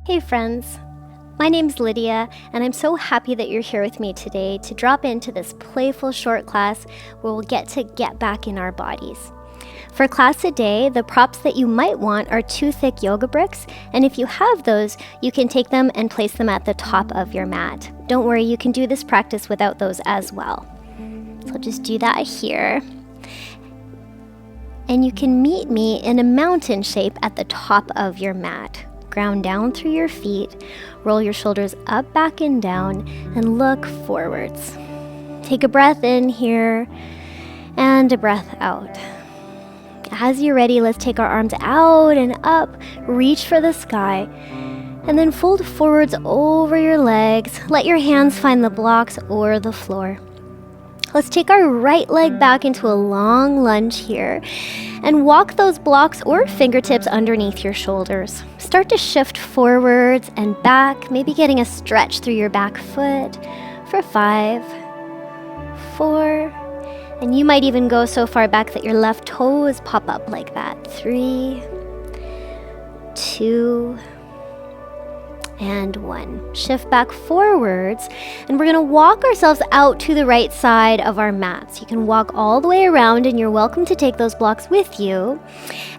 Hey friends, my name's Lydia, and I'm so happy that you're here with me today to drop into this playful short class where we'll get back in our bodies. For class today, the props that you might want are 2 thick yoga bricks, and if you have those, you can take them and place them at the top of your mat. Don't worry, you can do this practice without those as well. So I'll just do that here. And you can meet me in a mountain shape at the top of your mat. Ground down through your feet, roll your shoulders up, back, and down, and look forwards. Take a breath in here, and a breath out. As you're ready, let's take our arms out and up, reach for the sky, and then fold forwards over your legs. Let your hands find the blocks or the floor. Let's take our right leg back into a long lunge here and walk those blocks or fingertips underneath your shoulders. Start to shift forwards and back, maybe getting a stretch through your back foot for 5, 4, and you might even go so far back that your left toes pop up like that. 3, 2, and 1. Shift back forwards, and we're going to walk ourselves out to the right side of our mats. You can walk all the way around, and you're welcome to take those blocks with you.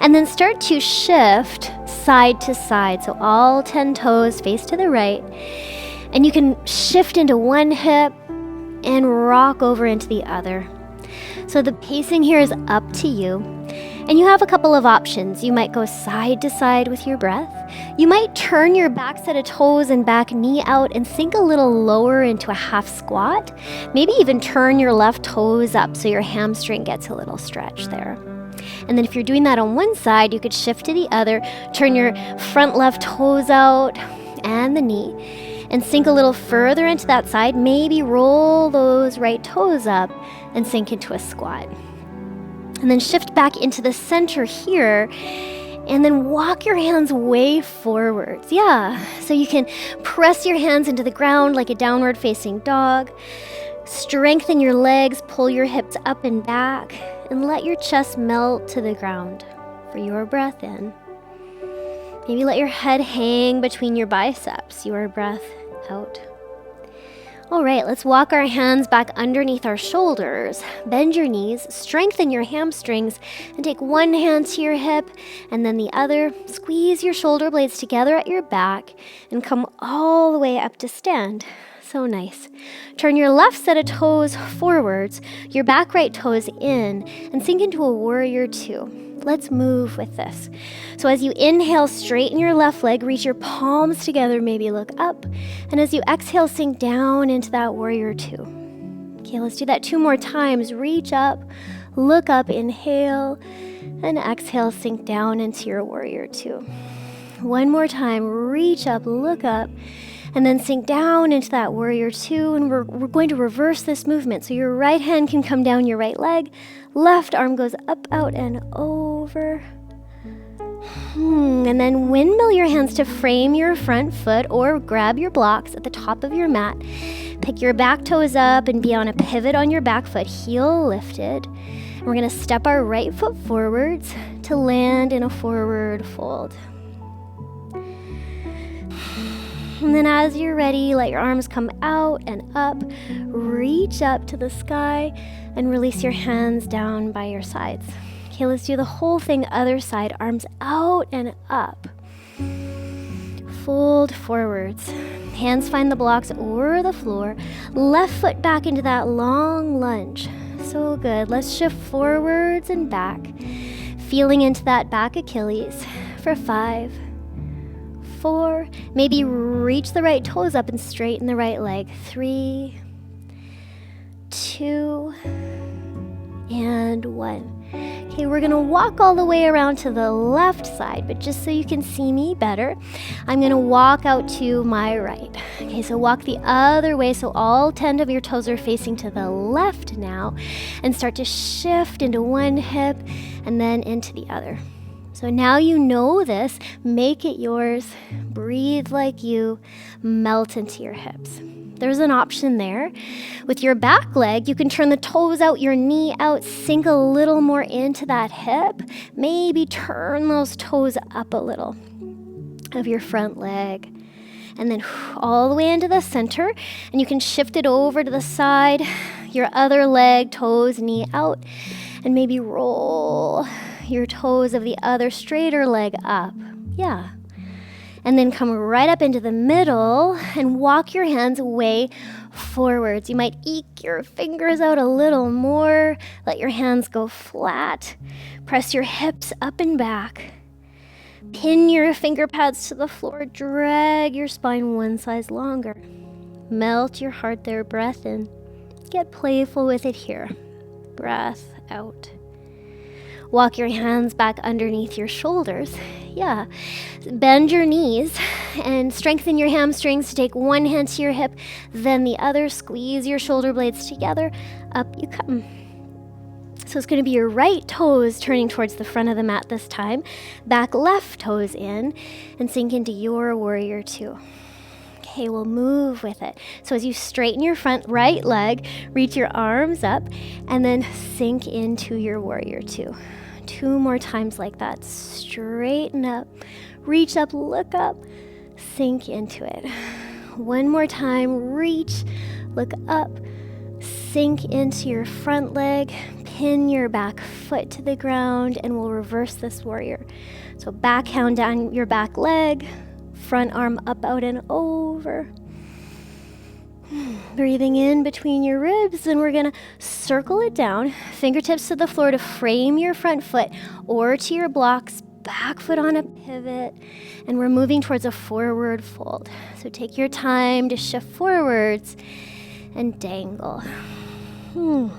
And then start to shift side to side. So all 10 toes face to the right. And you can shift into one hip and rock over into the other. So the pacing here is up to you. And you have a couple of options. You might go side to side with your breath. You might turn your back set of toes and back knee out and sink a little lower into a half squat. Maybe even turn your left toes up so your hamstring gets a little stretch there. And then if you're doing that on one side, you could shift to the other, turn your front left toes out and the knee, and sink a little further into that side. Maybe roll those right toes up and sink into a squat. And then shift back into the center here, and then walk your hands way forwards. Yeah, so you can press your hands into the ground like a downward facing dog. Strengthen your legs, pull your hips up and back, and let your chest melt to the ground for your breath in. Maybe let your head hang between your biceps, your breath out. All right, let's walk our hands back underneath our shoulders. Bend your knees, strengthen your hamstrings, and take one hand to your hip and then the other. Squeeze your shoulder blades together at your back and come all the way up to stand. So nice. Turn your left set of toes forwards, your back right toes in, and sink into a warrior 2. Let's move with this. So as you inhale, straighten your left leg, reach your palms together, maybe look up. And as you exhale, sink down into that warrior 2. Okay, let's do that 2 more times. Reach up, look up, inhale, and exhale, sink down into your warrior 2. 1 more time, reach up, look up, and then sink down into that warrior 2, and we're going to reverse this movement. So your right hand can come down your right leg, left arm goes up, out, and over. And then windmill your hands to frame your front foot or grab your blocks at the top of your mat. Pick your back toes up and be on a pivot on your back foot, heel lifted. And we're going to step our right foot forwards to land in a forward fold. And then as you're ready, let your arms come out and up. Reach up to the sky and release your hands down by your sides. Okay, let's do the whole thing other side. Arms out and up. Fold forwards. Hands find the blocks or the floor. Left foot back into that long lunge. So good. Let's shift forwards and back. Feeling into that back Achilles for 5, 4, maybe reach the right toes up and straighten the right leg. 3, 2, and 1. Okay, we're gonna walk all the way around to the left side, but just so you can see me better, I'm gonna walk out to my right. Okay, so walk the other way so all 10 of your toes are facing to the left now, and start to shift into one hip and then into the other. So now you know this, make it yours, breathe like you, melt into your hips. There's an option there. With your back leg, you can turn the toes out, your knee out, sink a little more into that hip. Maybe turn those toes up a little of your front leg. and then all the way into the center, and you can shift it over to the side, your other leg, toes, knee out, and maybe roll your toes of the other straighter leg up. Yeah. And then come right up into the middle and walk your hands way forwards. You might eke your fingers out a little more. Let your hands go flat. Press your hips up and back. Pin your finger pads to the floor. Drag your spine one size longer. Melt your heart there. Breath in. Get playful with it here. Breath out. Walk your hands back underneath your shoulders. Yeah. Bend your knees and strengthen your hamstrings to take one hand to your hip, then the other. Squeeze your shoulder blades together. Up you come. So it's going to be your right toes turning towards the front of the mat this time. Back left toes in and sink into your warrior two. Okay, we'll move with it. So as you straighten your front right leg, reach your arms up and then sink into your warrior two. 2 more times like that. Straighten up, reach up, look up, sink into it. 1 more time, reach, look up, sink into your front leg, pin your back foot to the ground, and we'll reverse this warrior. So back hand down your back leg, front arm up, out, and over. Breathing in between your ribs, and we're going to circle it down, fingertips to the floor to frame your front foot or to your blocks, back foot on a pivot, and we're moving towards a forward fold. So take your time to shift forwards and dangle. And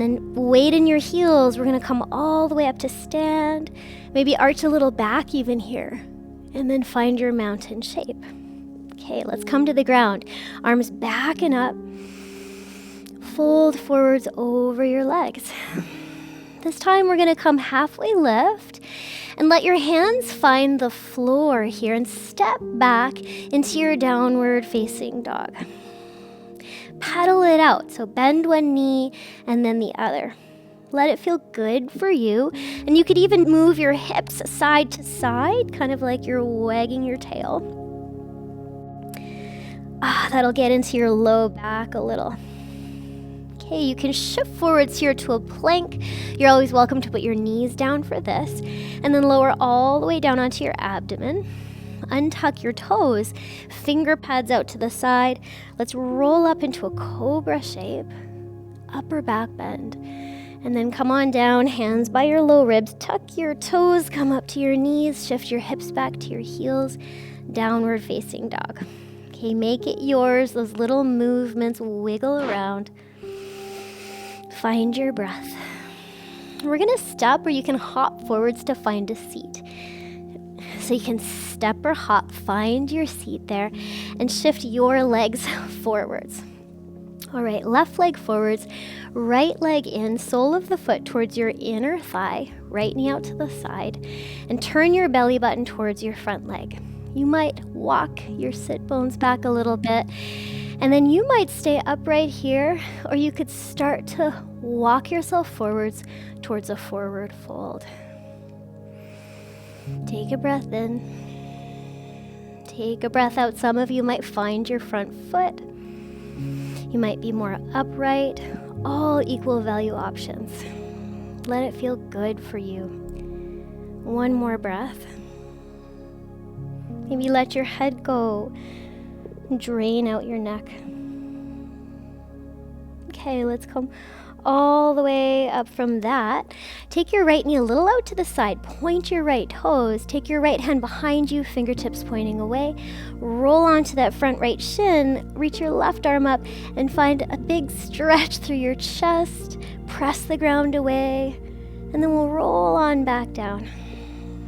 then weight in your heels. We're going to come all the way up to stand, maybe arch a little back even here, and then find your mountain shape. Okay, let's come to the ground. Arms back and up. Fold forwards over your legs. This time we're going to come halfway lift and let your hands find the floor here and step back into your downward facing dog. Pedal it out. So bend one knee and then the other. Let it feel good for you. And you could even move your hips side to side, kind of like you're wagging your tail. That'll get into your low back a little. Okay, you can shift forwards here to a plank. You're always welcome to put your knees down for this. And then lower all the way down onto your abdomen. Untuck your toes, finger pads out to the side. Let's roll up into a cobra shape. Upper back bend. And then come on down, hands by your low ribs. Tuck your toes, come up to your knees. Shift your hips back to your heels. Downward facing dog. Okay, make it yours. Those little movements wiggle around. Find your breath. We're going to step, or you can hop forwards to find a seat. So you can step or hop, find your seat there, and shift your legs forwards. All right, left leg forwards, right leg in, sole of the foot towards your inner thigh, right knee out to the side, and turn your belly button towards your front leg. You might walk your sit bones back a little bit, and then you might stay upright here, or you could start to walk yourself forwards towards a forward fold. Take a breath in. Take a breath out. Some of you might find your front foot. You might be more upright. All equal value options. Let it feel good for you. 1 more breath. Maybe let your head go. Drain out your neck. Okay, let's come all the way up from that. Take your right knee a little out to the side. Point your right toes. Take your right hand behind you, fingertips pointing away. Roll onto that front right shin. Reach your left arm up and find a big stretch through your chest. Press the ground away. And then we'll roll on back down.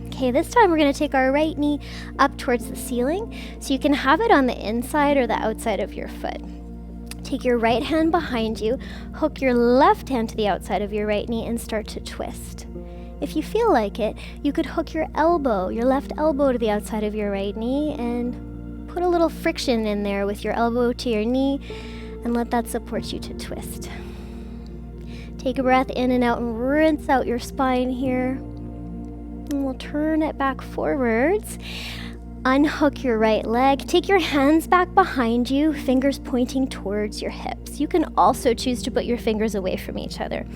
Okay, this time we're going to take our right knee up towards the ceiling, so you can have it on the inside or the outside of your foot. Take your right hand behind you, hook your left hand to the outside of your right knee, and start to twist. If you feel like it, you could hook your left elbow to the outside of your right knee and put a little friction in there with your elbow to your knee and let that support you to twist. Take a breath in and out and rinse out your spine here. And we'll turn it back forwards. Unhook your right leg. Take your hands back behind you, fingers pointing towards your hips. You can also choose to put your fingers away from each other.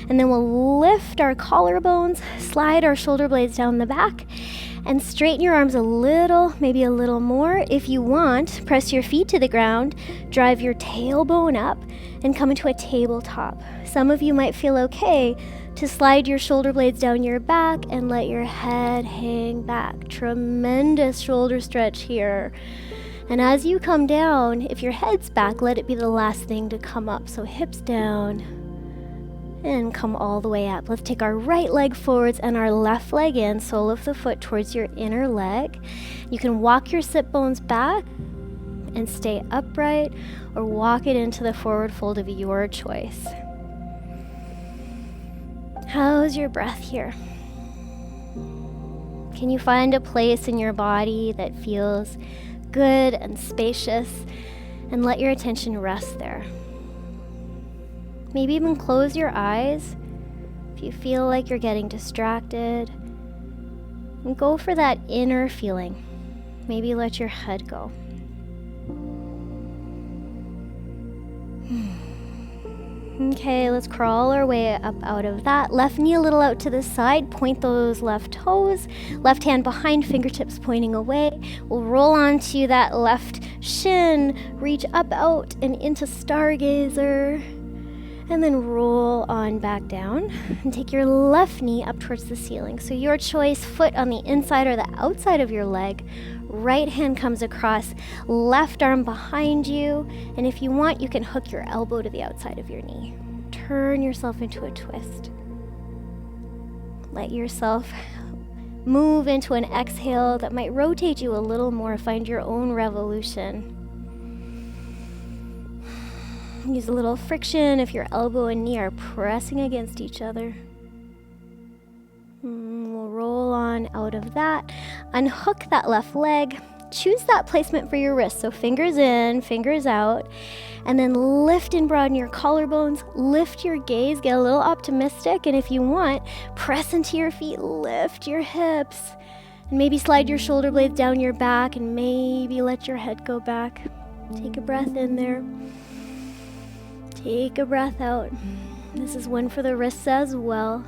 And then we'll lift our collarbones, slide our shoulder blades down the back, and straighten your arms a little, maybe a little more. If you want, press your feet to the ground, drive your tailbone up, and come into a tabletop. Some of you might feel okay to slide your shoulder blades down your back and let your head hang back. Tremendous shoulder stretch here. And as you come down, if your head's back, let it be the last thing to come up. So hips down and come all the way up. Let's take our right leg forwards and our left leg in, sole of the foot towards your inner leg. You can walk your sit bones back and stay upright, or walk it into the forward fold of your choice. How's your breath here? Can you find a place in your body that feels good and spacious, and let your attention rest there? Maybe even close your eyes if you feel like you're getting distracted, and go for that inner feeling. Maybe let your head go. Okay, let's crawl our way up out of that. Left knee a little out to the side. Point those left toes. Left hand behind, fingertips pointing away. We'll roll onto that left shin. Reach up, out, and into stargazer. And then roll on back down. And take your left knee up towards the ceiling. So your choice, foot on the inside or the outside of your leg. Right hand comes across, left arm behind you, and if you want, you can hook your elbow to the outside of your knee. Turn yourself into a twist. Let yourself move into an exhale that might rotate you a little more. Find your own revolution. Use a little friction if your elbow and knee are pressing against each other. We'll roll on out of that. Unhook that left leg. Choose that placement for your wrist. So fingers in, fingers out. And then lift and broaden your collarbones. Lift your gaze. Get a little optimistic. And if you want, press into your feet. Lift your hips. And maybe slide your shoulder blades down your back. And maybe let your head go back. Take a breath in there. Take a breath out. This is one for the wrists as well.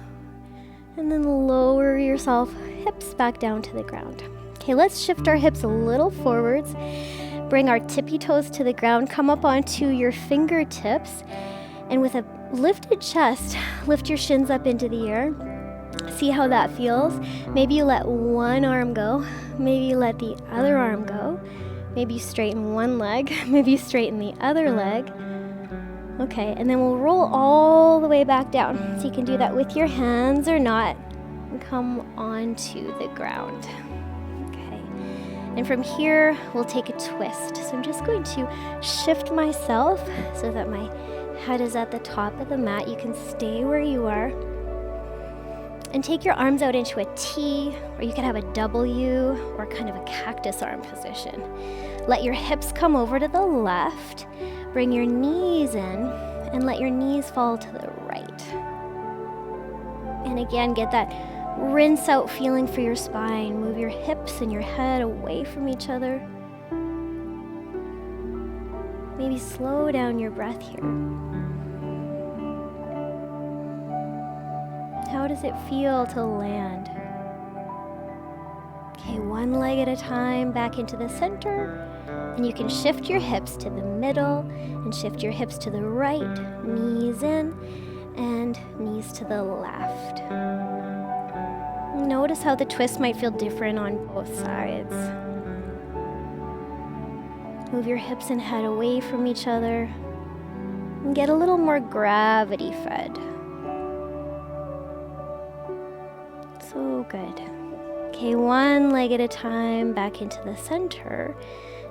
And then lower yourself, hips back down to the ground. Okay, let's shift our hips a little forwards. Bring our tippy toes to the ground. Come up onto your fingertips. And with a lifted chest, lift your shins up into the air. See how that feels. Maybe you let one arm go. Maybe you let the other arm go. Maybe you straighten one leg. Maybe you straighten the other leg. Okay, and then we'll roll all the way back down. So you can do that with your hands or not. And come onto the ground. Okay, and from here, we'll take a twist. So I'm just going to shift myself so that my head is at the top of the mat. You can stay where you are. And take your arms out into a T, or you can have a W, or kind of a cactus arm position. Let your hips come over to the left. Bring your knees in and let your knees fall to the right. And again, get that rinse out feeling for your spine. Move your hips and your head away from each other. Maybe slow down your breath here. How does it feel to land? Okay, one leg at a time, back into the center. And you can shift your hips to the middle and shift your hips to the right, knees in and knees to the left. Notice how the twist might feel different on both sides. Move your hips and head away from each other and get a little more gravity fed. So good. Okay, one leg at a time, back into the center.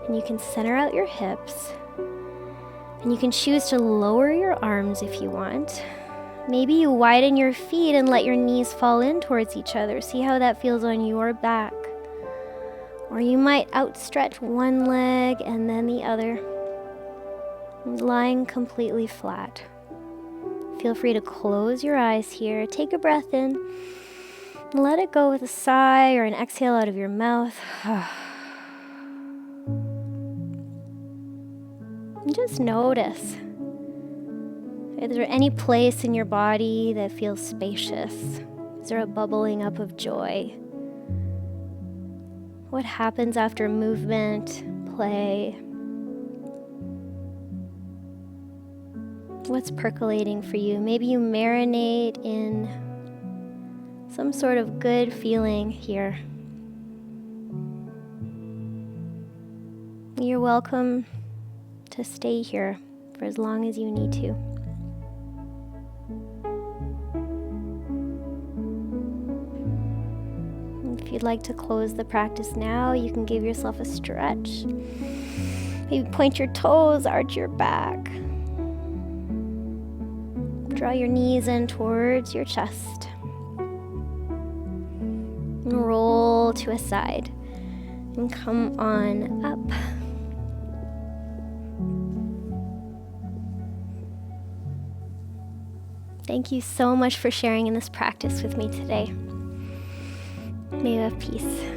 And you can center out your hips. And you can choose to lower your arms if you want. Maybe you widen your feet and let your knees fall in towards each other. See how that feels on your back. Or you might outstretch one leg and then the other, lying completely flat. Feel free to close your eyes here. Take a breath in. Let it go with a sigh or an exhale out of your mouth. And just notice. Is there any place in your body that feels spacious? Is there a bubbling up of joy? What happens after movement, play? What's percolating for you? Maybe you marinate in some sort of good feeling here. You're welcome to stay here for as long as you need to. If you'd like to close the practice now, you can give yourself a stretch. Maybe point your toes, arch your back. Draw your knees in towards your chest. And roll to a side. And come on up. Thank you so much for sharing in this practice with me today. May you have peace.